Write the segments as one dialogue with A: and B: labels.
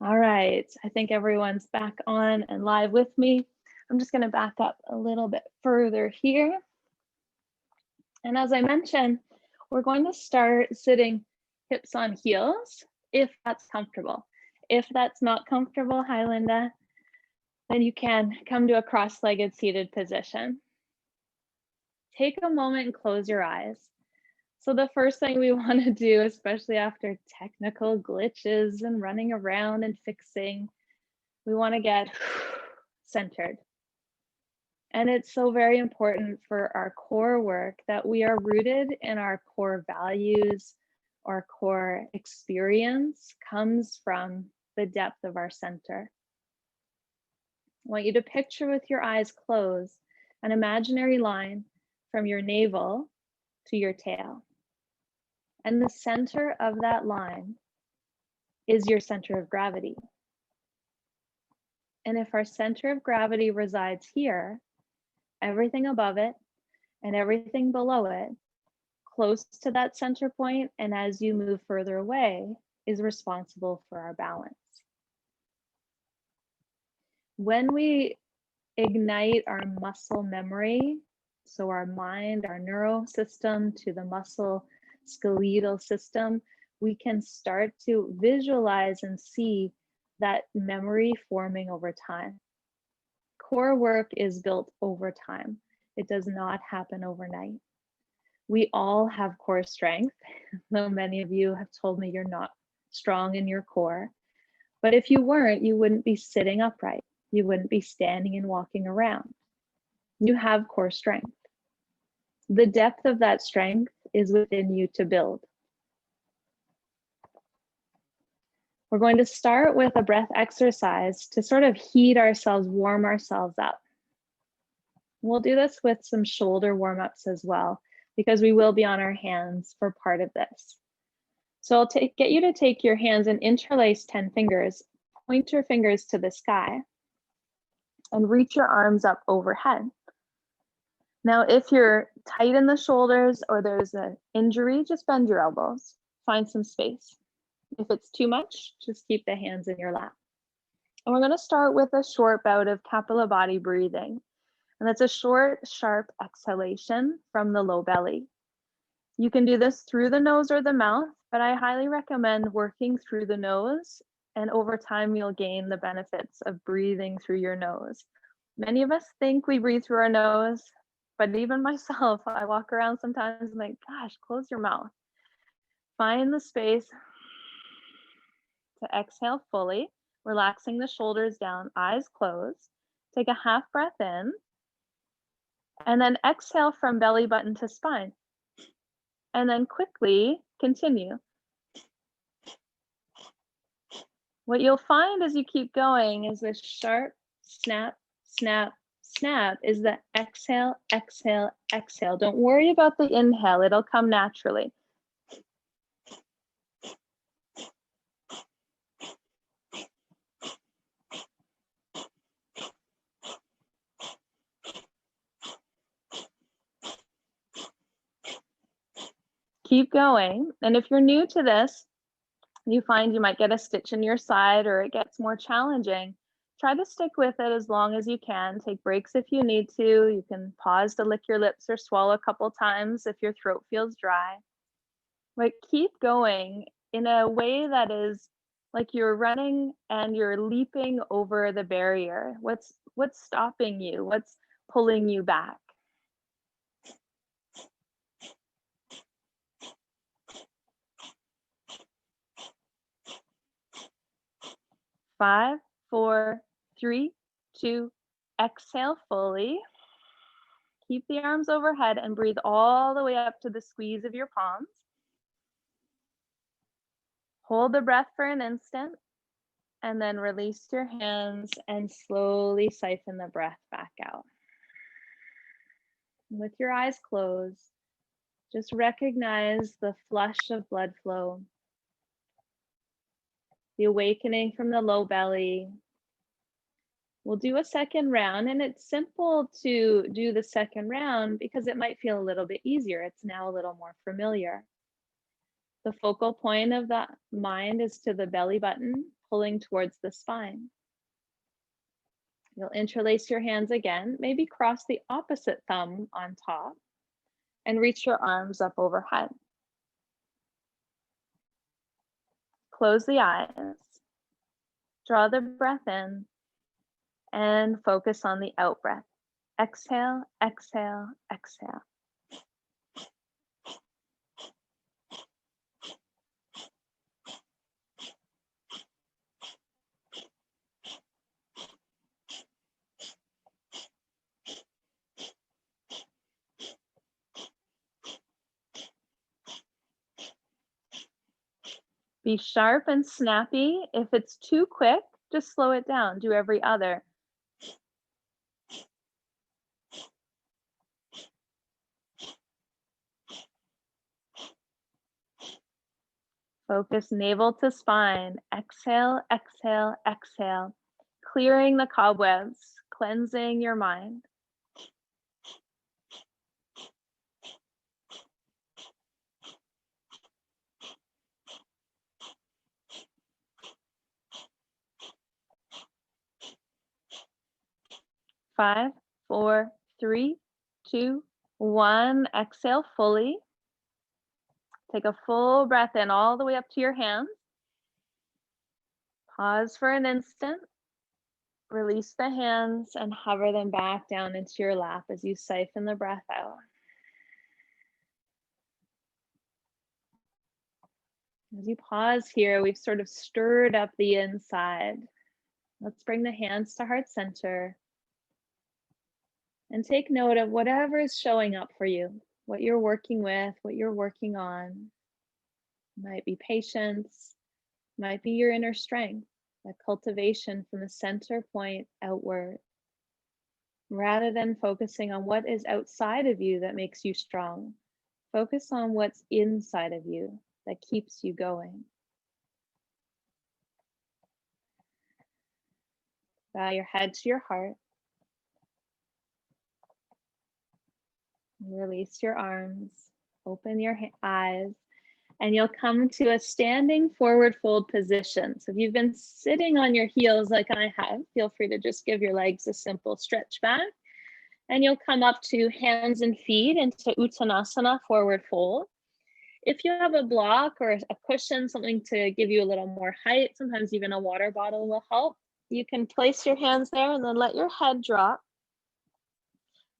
A: All right, I think everyone's back on and live with me. I'm just going to back up a little bit further here. And as I mentioned, we're going to start sitting hips on heels if that's comfortable. If that's not comfortable, hi Linda, then you can come to a cross-legged seated position. Take a moment and close your eyes. So the first thing we want to do, especially after technical glitches and running around and fixing, we want to get centered. And it's so very important for our core work that we are rooted in our core values. Our core experience comes from the depth of our center. I want you to picture with your eyes closed an imaginary line from your navel to your tail. And the center of that line is your center of gravity. And if our center of gravity resides here, everything above it and everything below it, close to that center point, and as you move further away, is responsible for our balance. When we ignite our muscle memory, so our mind, our neural system to the muscle skeletal system, we can start to visualize and see that memory forming over time. Core work is built over time. It does not happen overnight. We all have core strength, though many of you have told me you're not strong in your core. But if you weren't, you wouldn't be sitting upright. You wouldn't be standing and walking around. You have core strength. The depth of that strength is within you to build. We're going to start with a breath exercise to sort of heat ourselves, warm ourselves up. We'll do this with some shoulder warm-ups as well, because we will be on our hands for part of this. So I'll get you to take your hands and interlace 10 fingers, point your fingers to the sky, and reach your arms up overhead. Now, if you're tight in the shoulders or there's an injury, just bend your elbows, find some space. If it's too much, just keep the hands in your lap. And we're going to start with a short bout of Kapalabhati breathing. And that's a short, sharp exhalation from the low belly. You can do this through the nose or the mouth, but I highly recommend working through the nose, and over time you'll gain the benefits of breathing through your nose. Many of us think we breathe through our nose, but even myself, I walk around sometimes and think, gosh, close your mouth. Find the space to exhale fully, relaxing the shoulders down, eyes closed. Take a half breath in, and then exhale from belly button to spine. And then quickly continue. What you'll find as you keep going is this sharp snap, snap, snap is the exhale, exhale, exhale. Don't worry about the inhale, it'll come naturally. Keep going. And if you're new to this, you find you might get a stitch in your side or it gets more challenging, try to stick with it as long as you can. Take breaks if you need to. You can pause to lick your lips or swallow a couple times if your throat feels dry. But keep going in a way that is like you're running and you're leaping over the barrier. What's stopping you? What's pulling you back? Five, four, three, two, exhale fully. Keep the arms overhead and breathe all the way up to the squeeze of your palms. Hold the breath for an instant and then release your hands and slowly siphon the breath back out. With your eyes closed, just recognize the flush of blood flow, the awakening from the low belly. We'll do a second round, and it's simple to do the second round because it might feel a little bit easier. It's now a little more familiar. The focal point of the mind is to the belly button. pulling towards the spine. You'll interlace your hands again, maybe cross the opposite thumb on top and reach your arms up overhead. Close the eyes, draw the breath in, and focus on the out breath. Exhale, exhale, exhale. Be sharp and snappy. If it's too quick, just slow it down. Do every other. Focus navel to spine. Exhale, exhale, exhale. Clearing the cobwebs, cleansing your mind. Five, four, three, two, one. Exhale fully. Take a full breath in all the way up to your hands. Pause for an instant. Release the hands and hover them back down into your lap as you siphon the breath out. As you pause here, we've sort of stirred up the inside. Let's bring the hands to heart center and take note of whatever is showing up for you, what you're working with, what you're working on. It might be patience, might be your inner strength, that cultivation from the center point outward. Rather than focusing on what is outside of you that makes you strong, focus on what's inside of you that keeps you going. Bow your head to your heart. Release your arms, open your eyes, and you'll come to a standing forward fold position. So if you've been sitting on your heels like I have, feel free to just give your legs a simple stretch back. And you'll come up to hands and feet into Uttanasana, forward fold. If you have a block or a cushion, something to give you a little more height, sometimes even a water bottle will help. You can place your hands there and then let your head drop.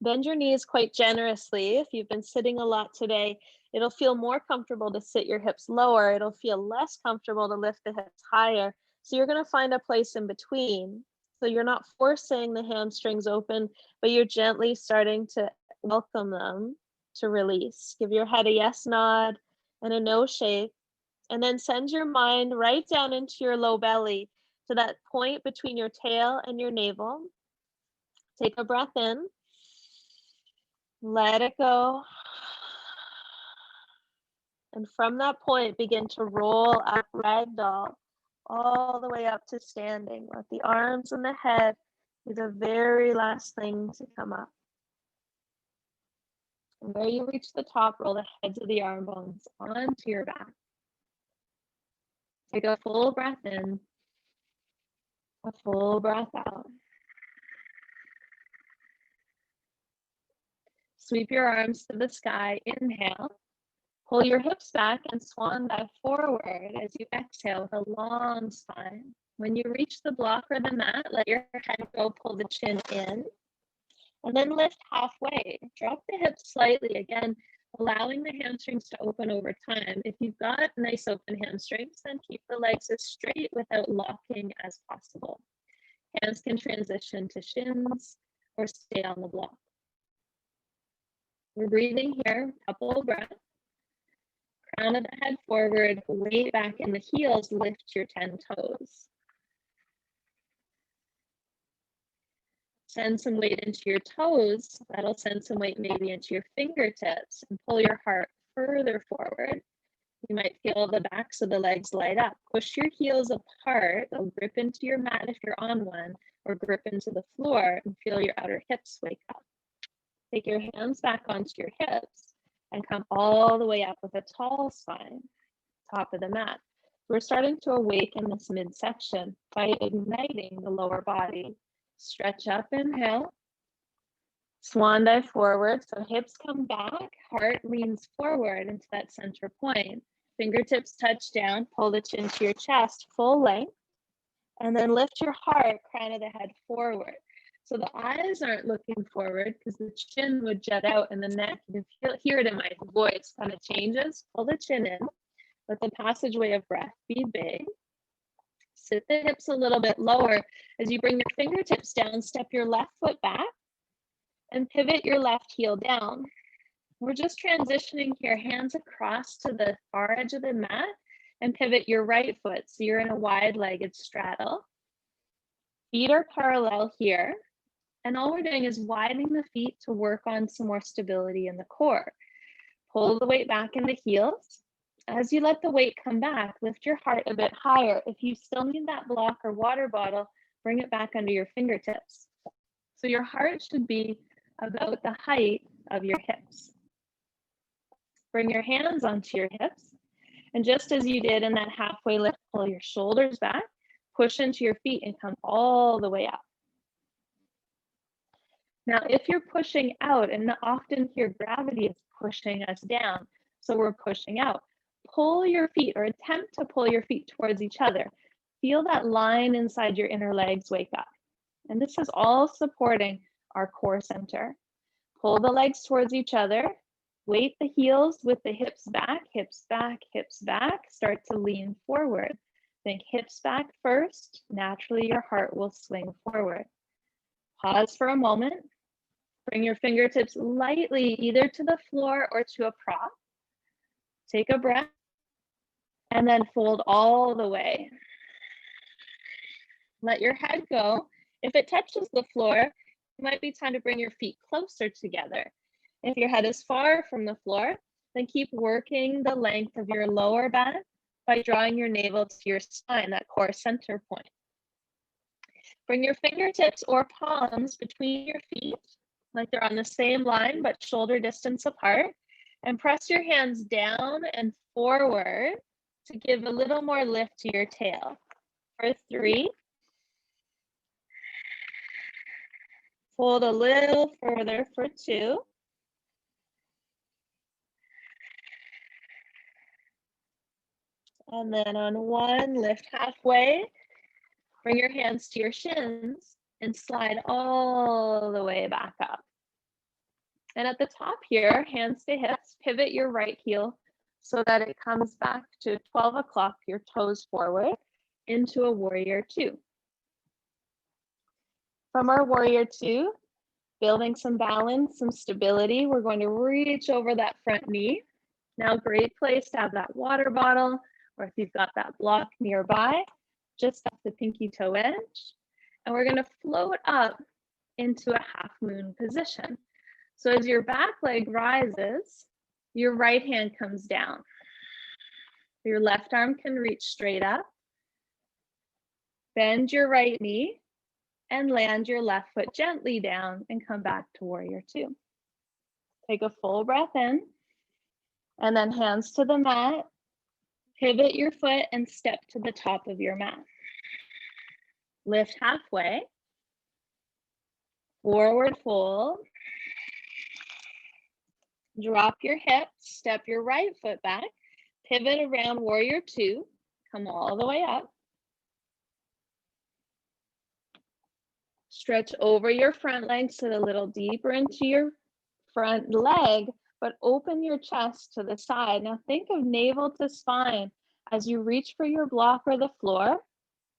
A: Bend your knees quite generously. If you've been sitting a lot today, it'll feel more comfortable to sit your hips lower. It'll feel less comfortable to lift the hips higher. So you're going to find a place in between. So you're not forcing the hamstrings open, but you're gently starting to welcome them to release. Give your head a yes nod and a no shake. And then send your mind right down into your low belly to that point between your tail and your navel. Take a breath in. Let it go. And from that point, begin to roll up ragdoll all the way up to standing. Let the arms and the head be the very last thing to come up. And where you reach the top, roll the heads of the arm bones onto your back. Take a full breath in, a full breath out. Sweep your arms to the sky, inhale. Pull your hips back and swan dive forward as you exhale with a long spine. When you reach the block or the mat, let your head go, pull the chin in, and then lift halfway. Drop the hips slightly, again, allowing the hamstrings to open over time. If you've got nice open hamstrings, then keep the legs as straight without locking as possible. Hands can transition to shins or stay on the block. We're breathing here, couple of breaths. Crown of the head forward, weight back in the heels, lift your 10 toes. Send some weight into your toes. That'll send some weight maybe into your fingertips and pull your heart further forward. You might feel the backs of the legs light up. Push your heels apart. They'll grip into your mat if you're on one, or grip into the floor and feel your outer hips wake up. Take your hands back onto your hips and come all the way up with a tall spine, top of the mat. We're starting to awaken this midsection by igniting the lower body. Stretch up, inhale. Swan dive forward, so hips come back, heart leans forward into that center point. Fingertips touch down, pull the chin to your chest, full length, and then lift your heart, crown of the head forward. So the eyes aren't looking forward because the chin would jet out and the neck, you can hear it in my voice, kind of changes. Pull the chin in, let the passageway of breath be big. Sit the hips a little bit lower. As you bring your fingertips down, step your left foot back and pivot your left heel down. We're just transitioning here, hands across to the far edge of the mat and pivot your right foot. So you're in a wide-legged straddle. Feet are parallel here. And all we're doing is widening the feet to work on some more stability in the core. Pull the weight back in the heels. As you let the weight come back, lift your heart a bit higher. If you still need that block or water bottle, bring it back under your fingertips. So your heart should be about the height of your hips. Bring your hands onto your hips. And just as you did in that halfway lift, pull your shoulders back, push into your feet and come all the way up. Now, if you're pushing out, and often here gravity is pushing us down, so we're pushing out, pull your feet or attempt to pull your feet towards each other. Feel that line inside your inner legs wake up. And this is all supporting our core center. Pull the legs towards each other. Weight the heels with the hips back, hips back, hips back. Start to lean forward. Think hips back first. Naturally, your heart will swing forward. Pause for a moment. Bring your fingertips lightly either to the floor or to a prop. Take a breath and then fold all the way. Let your head go. If it touches the floor, it might be time to bring your feet closer together. If your head is far from the floor, then keep working the length of your lower back by drawing your navel to your spine, that core center point. Bring your fingertips or palms between your feet, like they're on the same line, but shoulder distance apart, and press your hands down and forward to give a little more lift to your tail. For 3, fold a little further for 2, and then on 1, lift halfway, bring your hands to your shins and slide all the way back up. And at the top here, hands to hips, pivot your right heel so that it comes back to 12 o'clock, your toes forward, into a warrior 2. From our warrior 2, building some balance, some stability, we're going to reach over that front knee. Now, great place to have that water bottle, or if you've got that block nearby, just up the pinky toe edge. And we're going to float up into a half moon position. So as your back leg rises, your right hand comes down. Your left arm can reach straight up. Bend your right knee and land your left foot gently down and come back to warrior 2. Take a full breath in and then hands to the mat. Pivot your foot and step to the top of your mat. Lift halfway. Forward fold. Drop your hips, step your right foot back, pivot around warrior 2, come all the way up. Stretch over your front leg, sit a little deeper into your front leg, but open your chest to the side. Now think of navel to spine as you reach for your block or the floor.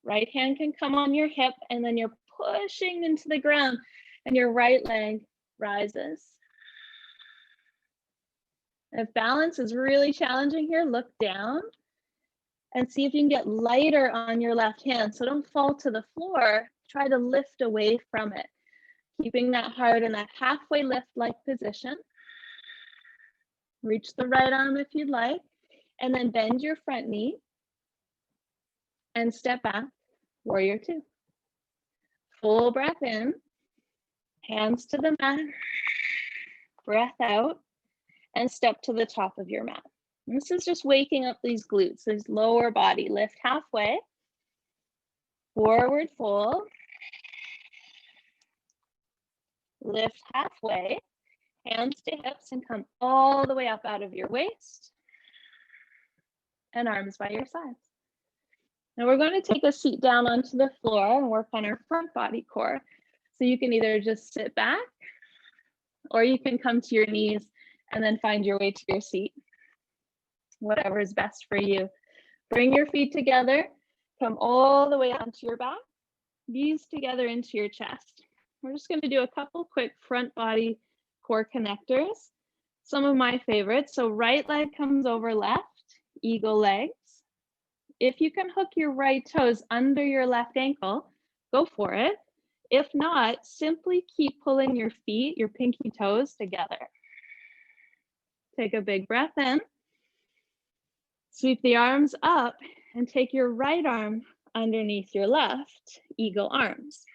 A: Right hand can come on your hip and then you're pushing into the ground and your right leg rises. If balance is really challenging here, look down and see if you can get lighter on your left hand. So don't fall to the floor, try to lift away from it. Keeping that heart in that halfway lift-like position. Reach the right arm if you'd like, and then bend your front knee and step back, warrior 2. Full breath in, hands to the mat, breath out, and step to the top of your mat. And this is just waking up these glutes, this lower body. Lift halfway, forward fold, lift halfway, hands to hips and come all the way up out of your waist and arms by your sides. Now we're going to take a seat down onto the floor and work on our front body core. So you can either just sit back or you can come to your knees and then find your way to your seat. Whatever is best for you. Bring your feet together, come all the way onto your back, knees together into your chest. We're just going to do a couple quick front body core connectors. Some of my favorites. So right leg comes over left, eagle legs. If you can hook your right toes under your left ankle, go for it. If not, simply keep pulling your feet, your pinky toes together. Take a big breath in. Sweep the arms up and take your right arm underneath your left, eagle arms.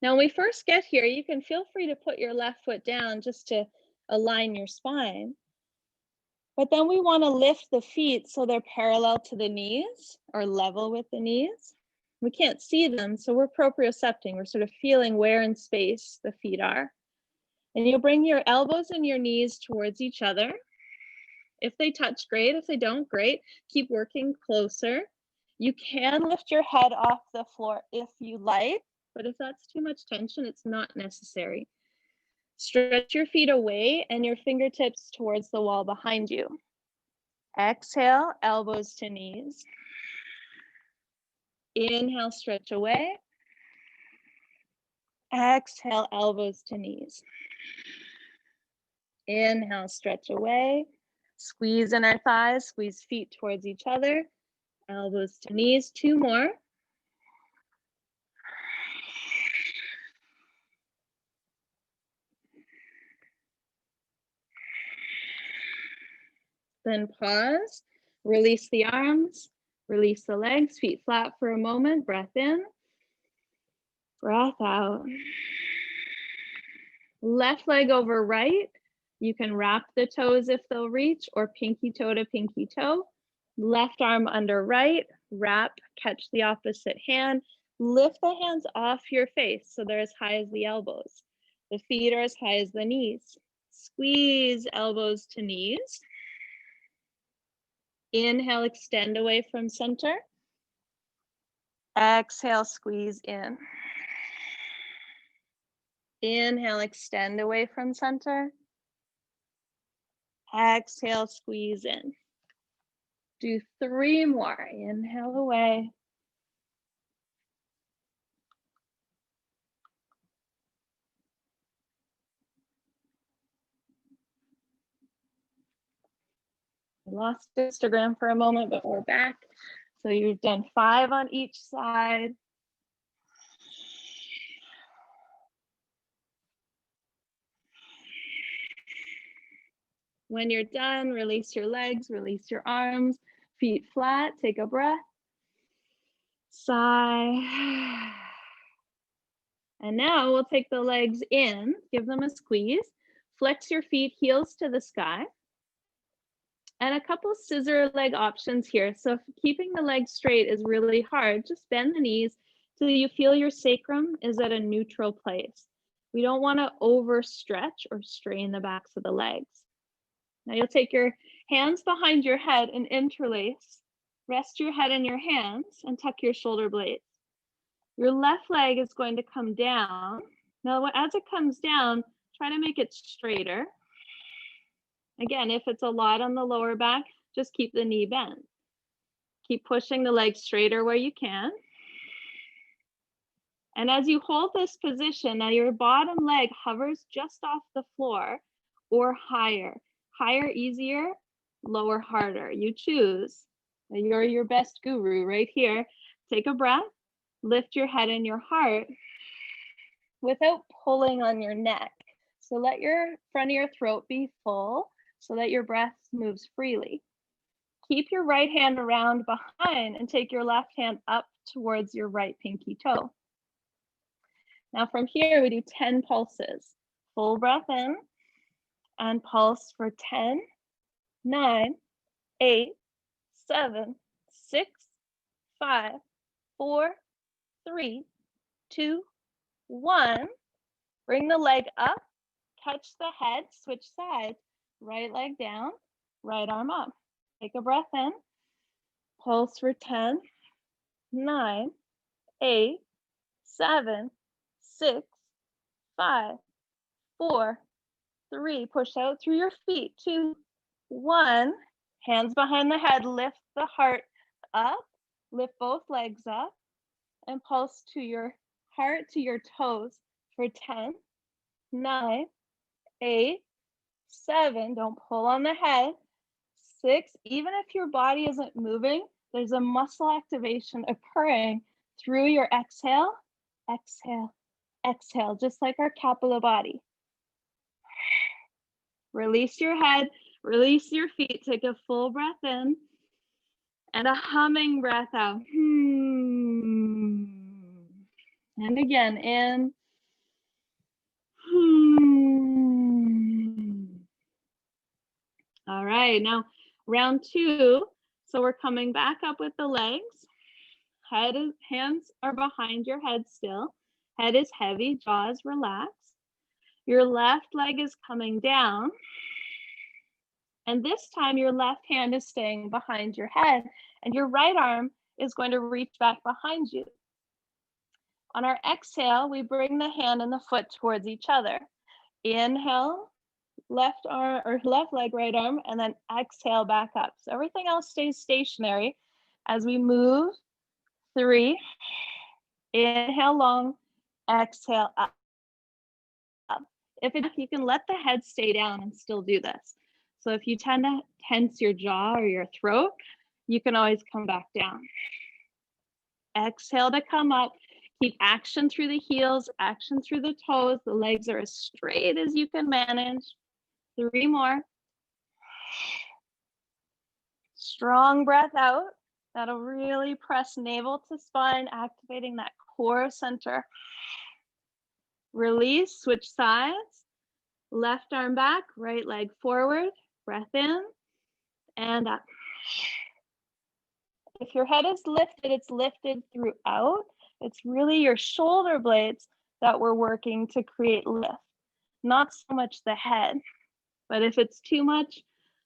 A: Now, when we first get here, you can feel free to put your left foot down just to align your spine. But then we want to lift the feet so they're parallel to the knees or level with the knees. We can't see them, so we're propriocepting. We're sort of feeling where in space the feet are. And you'll bring your elbows and your knees towards each other. If they touch, great. If they don't, great. Keep working closer. You can lift your head off the floor if you like, but if that's too much tension, it's not necessary. Stretch your feet away and your fingertips towards the wall behind you. Exhale, elbows to knees. Inhale, stretch away. Exhale, elbows to knees. Inhale, stretch away. Squeeze in our thighs, squeeze feet towards each other. Elbows to knees, 2 more. Then pause, release the arms, release the legs, feet flat for a moment, breath in, breath out. Left leg over right. You can wrap the toes if they'll reach, or pinky toe to pinky toe. Left arm under right, wrap, catch the opposite hand. Lift the hands off your face so they're as high as the elbows. The feet are as high as the knees. Squeeze elbows to knees. Inhale, extend away from center. Exhale, squeeze in. Inhale, extend away from center. Exhale, squeeze in. Do 3 more. Inhale away. I lost Instagram for a moment, but we're back. So you've done 5 on each side. When you're done, release your legs, release your arms, feet flat, take a breath. Sigh. And now we'll take the legs in, give them a squeeze, flex your feet, heels to the sky. And a couple scissor leg options here. So if keeping the legs straight is really hard, just bend the knees till you feel your sacrum is at a neutral place. We don't want to overstretch or strain the backs of the legs. Now you'll take your hands behind your head and interlace. Rest your head in your hands and tuck your shoulder blades. Your left leg is going to come down. Now, as it comes down, try to make it straighter. Again, if it's a lot on the lower back, just keep the knee bent. Keep pushing the leg straighter where you can. And as you hold this position, now your bottom leg hovers just off the floor or higher. Higher, easier, lower, harder. You choose. You're your best guru right here. Take a breath, lift your head and your heart without pulling on your neck. So let your front of your throat be full so that your breath moves freely. Keep your right hand around behind and take your left hand up towards your right pinky toe. Now from here, we do 10 pulses. Full breath in. and pulse for 10, 9, 8, 7, 6, 5, 4, 3, 2, 1. Bring the leg up, catch the head, switch sides. Right leg down, right arm up. Take a breath in. Pulse for 10, 9, 8, 7, 6, 5, 4, 3. Push out through your feet. 2, 1. Hands behind the head. Lift the heart up. Lift both legs up. And pulse to your heart, to your toes for 10, 9, 8, 7. Don't pull on the head. 6. Even if your body isn't moving, there's a muscle activation occurring through your exhale, exhale, exhale, just like our Kapalabhati. Release your head, release your feet. Take a full breath in and a humming breath out. And again, in. All right, now round 2. So we're coming back up with the legs. Hands are behind your head still. Head is heavy, jaws relaxed. Your left leg is coming down. And this time your left hand is staying behind your head and your right arm is going to reach back behind you. On our exhale, we bring the hand and the foot towards each other. Inhale, left arm or left leg, right arm, and then exhale back up. So everything else stays stationary as we move. 3, inhale long, exhale up. If you can let the head stay down and still do this. So if you tend to tense your jaw or your throat, you can always come back down. Exhale to come up. Keep action through the heels, action through the toes. The legs are as straight as you can manage. 3 more. Strong breath out. That'll really press navel to spine, activating that core center. Release, switch sides. Left arm back, right leg forward. Breath in and up. If your head is lifted, it's lifted throughout. It's really your shoulder blades that we're working to create lift, not so much the head. But if it's too much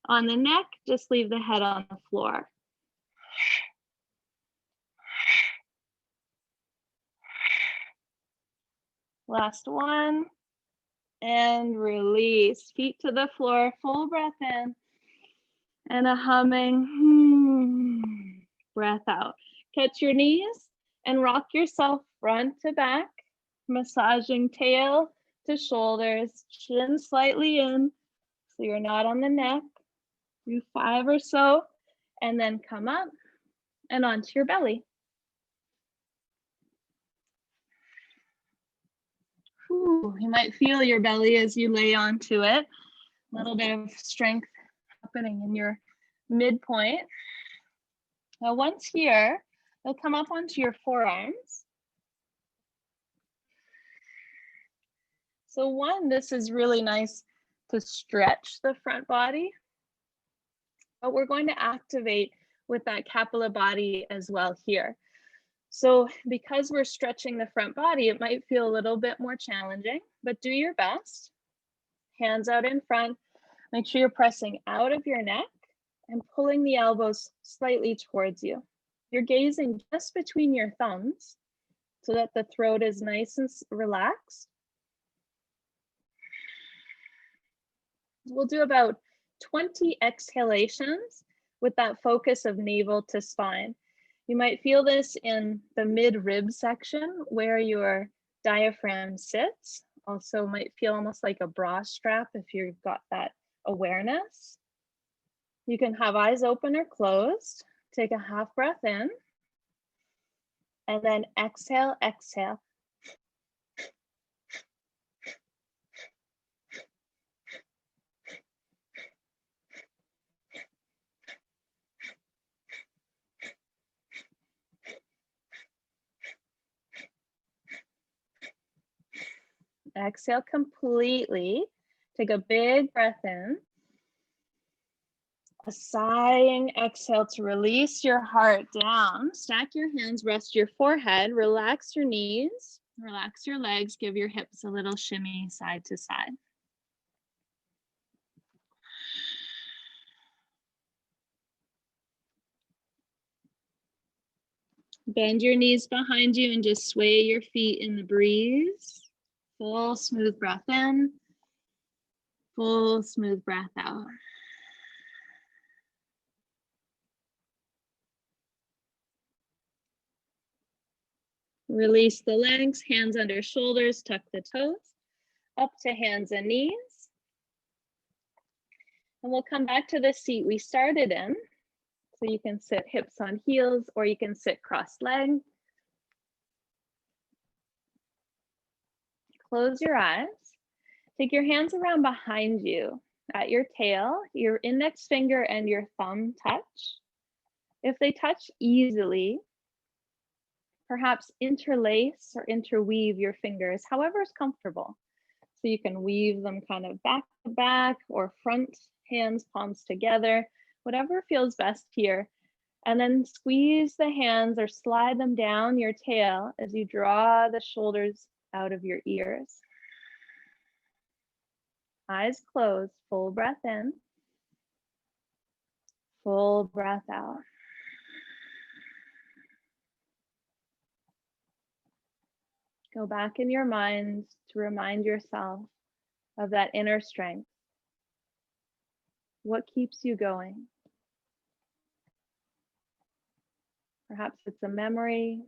A: on the neck, just leave the head on the floor. Last one. And release. Feet to the floor, full breath in. And a humming breath out. Catch your knees and rock yourself front to back, massaging tail to shoulders, chin slightly in, so you're not on the neck. Do 5 or so, and then come up and onto your belly. You might feel your belly as you lay onto it. A little bit of strength happening in your midpoint. Now once here, you'll come up onto your forearms. So one, this is really nice to stretch the front body, but we're going to activate with that Kapalabhati as well here. So because we're stretching the front body, it might feel a little bit more challenging, but do your best. Hands out in front. Make sure you're pressing out of your neck and pulling the elbows slightly towards you. You're gazing just between your thumbs so that the throat is nice and relaxed. We'll do about 20 exhalations with that focus of navel to spine. You might feel this in the mid-rib section where your diaphragm sits. Also might feel almost like a bra strap if you've got that awareness. You can have eyes open or closed. Take a half breath in. And then exhale, exhale. Exhale completely. Take a big breath in. A sighing exhale to release your heart down. Stack your hands, rest your forehead, relax your knees, relax your legs, give your hips a little shimmy side to side. Bend your knees behind you and just sway your feet in the breeze. Full smooth breath in, full smooth breath out. Release the legs, hands under shoulders, tuck the toes, up to hands and knees. And we'll come back to the seat we started in. So you can sit hips on heels or you can sit cross-legged. Close your eyes. Take your hands around behind you at your tail. Your index finger and your thumb touch. If they touch easily, perhaps interlace or interweave your fingers, however is comfortable. So you can weave them kind of back to back or front hands, palms together, whatever feels best here. And then squeeze the hands or slide them down your tail as you draw the shoulders out of your ears. Eyes closed, full breath in, full breath out. Go back in your mind to remind yourself of that inner strength. What keeps you going? Perhaps it's a memory,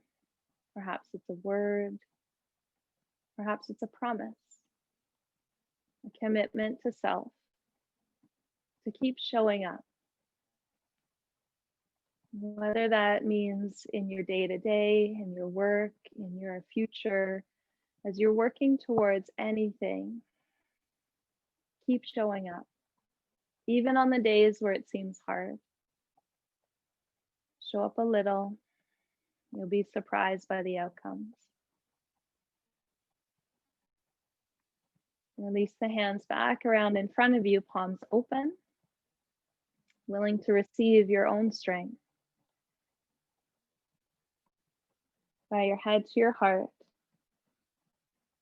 A: perhaps it's a word, perhaps it's a promise, a commitment to self, to keep showing up. Whether that means in your day-to-day, in your work, in your future, as you're working towards anything, keep showing up, even on the days where it seems hard. Show up a little, you'll be surprised by the outcomes. Release the hands back around in front of you, palms open, willing to receive your own strength. Bow your head to your heart.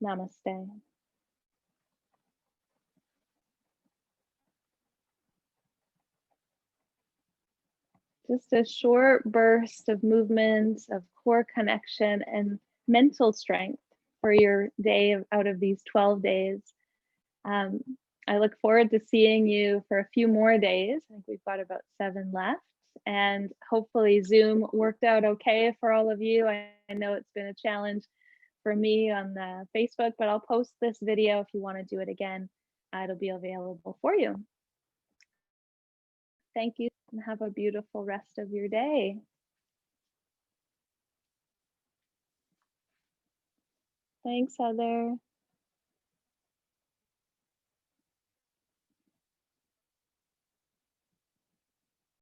A: Namaste. Just a short burst of movement, of core connection and mental strength for your day out of these 12 days. I look forward to seeing you for a few more days. I think we've got about 7 left, and hopefully Zoom worked out okay for all of you. I know it's been a challenge for me on the Facebook, but I'll post this video if you want to do it again. It'll be available for you. Thank you and have a beautiful rest of your day. Thanks, Heather.